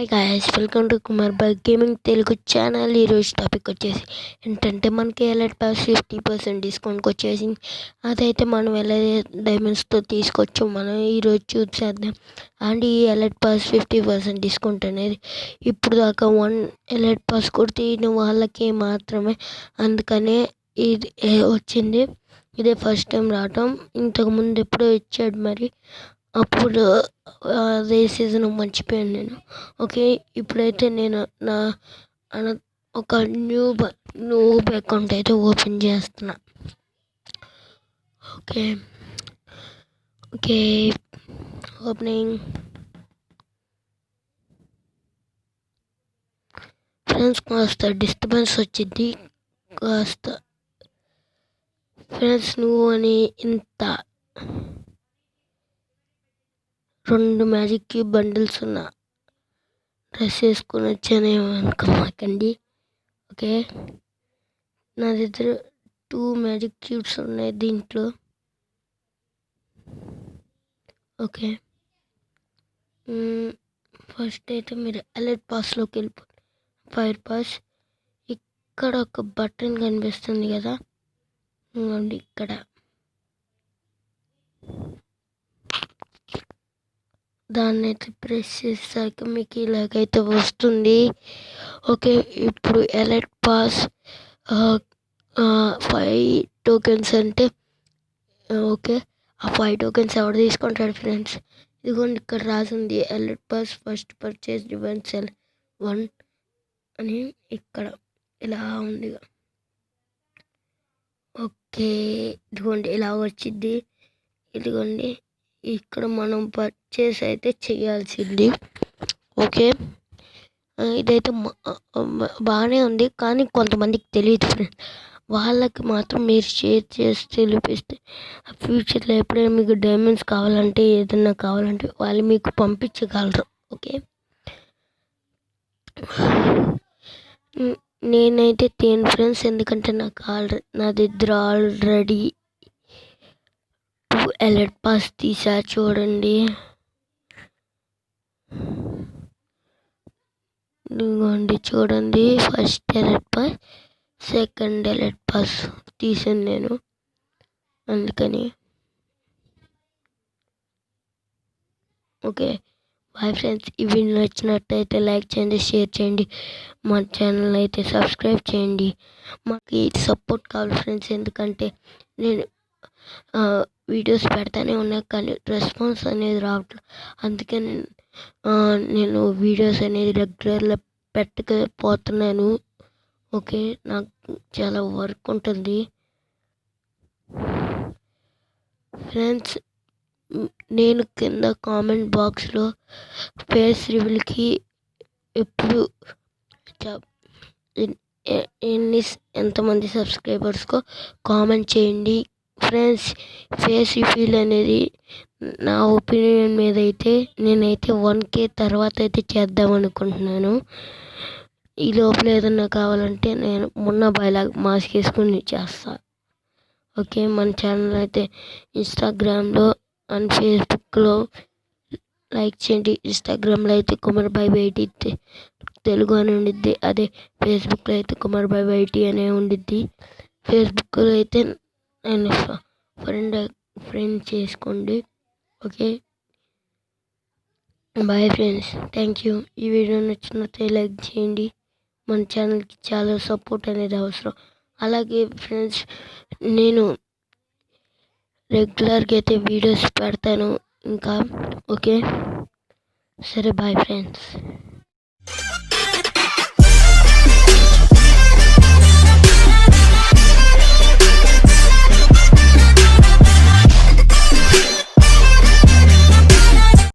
Hi guys, welcome to Kumar by gaming Telugu channel. ఈరోజు topic వచ్చేసి ఏంటంటే మనకి ఎలైట్ పాస్ 50% డిస్కౌంట్కి వచ్చేసింది. అదైతే మనం ఎలా డైమండ్స్తో తీసుకొచ్చాం మనం ఈరోజు చూసేద్దాం. అండ్ ఈ ఎలైట్ పాస్ 50% డిస్కౌంట్ అనేది ఇప్పుడు దాకా 1 ఎలైట్ పాస్ కొడితే వాళ్ళకి మాత్రమే, అందుకనే ఇది వచ్చింది. ఇదే ఫస్ట్ టైం రావటం. ఇంతకుముందు ఎప్పుడో ఇచ్చాడు, మరి అప్పుడు అదే సీజన్ మర్చిపోయాను నేను. ఓకే, ఇప్పుడైతే నేను నా ఒక న్యూబ్ అకౌంట్ అయితే ఓపెన్ చేస్తున్నా. Okay okay opening. ఫ్రెండ్స్, కాస్త డిస్టర్బెన్స్ వచ్చింది కాస్త. ఫ్రెండ్స్, నువ్వు అని ఇంత 2 మ్యాజిక్ క్యూబ్ బండిల్స్ ఉన్న డ్రెస్ వేసుకొని వచ్చానేమో అనుకోమాకండి. ఓకే, నా దగ్గర 2 మ్యాజిక్ క్యూబ్స్ ఉన్నాయి దీంట్లో. ఓకే, ఫస్ట్ అయితే మీరు ఎలైట్ పాస్లోకి వెళ్ళిపోండి. ఫైర్ పాస్ ఇక్కడ ఒక బటన్ కనిపిస్తుంది కదా, ఇక్కడ దాన్ని అయితే ప్రెస్ చేసాక మీకు ఇలాగైతే వస్తుంది. ఓకే, ఇప్పుడు ఎలైట్ పాస్ 5 టోకెన్స్ అంటే ఓకే, ఆ 5 టోకెన్స్ ఎవరు తీసుకుంటాడు ఫ్రెండ్స్? ఇదిగోండి, ఇక్కడ రాసింది ఎలైట్ పాస్ ఫస్ట్ పర్చేస్ డివెంట్ సెల్ 1 అని ఇక్కడ ఇలా ఉంది. ఓకే, ఇదిగోండి ఇలా వచ్చింది. ఇదిగోండి ఇక్కడ మనం పర్చేస్ అయితే చేయాల్సింది. ఓకే, ఇదైతే బాగానే ఉంది, కానీ కొంతమందికి తెలియదు ఫ్రెండ్స్. వాళ్ళకి మాత్రం మీరు షేర్ చేసి తెలిపిస్తే ఫ్యూచర్లో ఎప్పుడైనా మీకు డైమండ్స్ కావాలంటే, ఏదైనా కావాలంటే వాళ్ళు మీకు పంపించగలరు. ఓకే, నేనైతే తేను ఫ్రెండ్స్, ఎందుకంటే నా దగ్గర ఆల్రెడీ 2 ఎలైట్ పాస్ తీసా. చూడండి, చూడండి, first elite pass, second elite pass తీసాను నేను, అందుకని. Okay, bye friends. ఈ వీడియో నచ్చినట్టయితే లైక్ చేయండి, షేర్ చేయండి, మా ఛానల్ అయితే సబ్స్క్రైబ్ చేయండి. మాకు సపోర్ట్ కావాలి ఫ్రెండ్స్, ఎందుకంటే నేను వీడియోస్ పెడతానే ఉన్నా కానీ రెస్పాన్స్ అనేది రావట్లేదు. అందుకే నేను వీడియోస్ అనేది రెగ్యులర్గా పెట్టకపోతున్నాను. ఓకే, నాకు చాలా వర్క్ ఉంటుంది ఫ్రెండ్స్. నేను కింద కామెంట్ బాక్స్లో ఫేస్ రివీల్కి ఎప్పుడు ఎంతమంది సబ్స్క్రైబర్స్కో కామెంట్ చేయండి ఫ్రెండ్స్. ఫేస్ రివీల్ అనేది నా ఒపీనియన్ మీద అయితే నేనైతే 1K తర్వాత అయితే చేద్దాం అనుకుంటున్నాను. ఈ లోపల ఏదన్నా కావాలంటే నేను మొన్న బయలాగా మాస్క్ వేసుకుని చేస్తాను. ఓకే, మన ఛానల్ అయితే ఇన్స్టాగ్రామ్లో అండ్ ఫేస్బుక్లో లైక్ చేయండి. ఇన్స్టాగ్రామ్లో అయితే కుమార్ బై బైటీ తెలుగు అని ఉండిద్ది, అదే ఫేస్బుక్లో అయితే కుమార్ బై బైటీ అనే ఉండిద్ది. ఫేస్బుక్లో అయితే నేను ఫ్రెండ్ చేసుకోండి. Okay, bye friends, thank you. ఈ వీడియో నచ్చినట్లయితే లైక్ చేయండి. మన ఛానల్కి చాలా సపోర్ట్ అనేది అవసరం. అలాగే ఫ్రెండ్స్, నేను రెగ్యులర్గా అయితే వీడియోస్ పెడతాను ఇంకా. ఓకే, సరే, బాయ్ ఫ్రెండ్స్.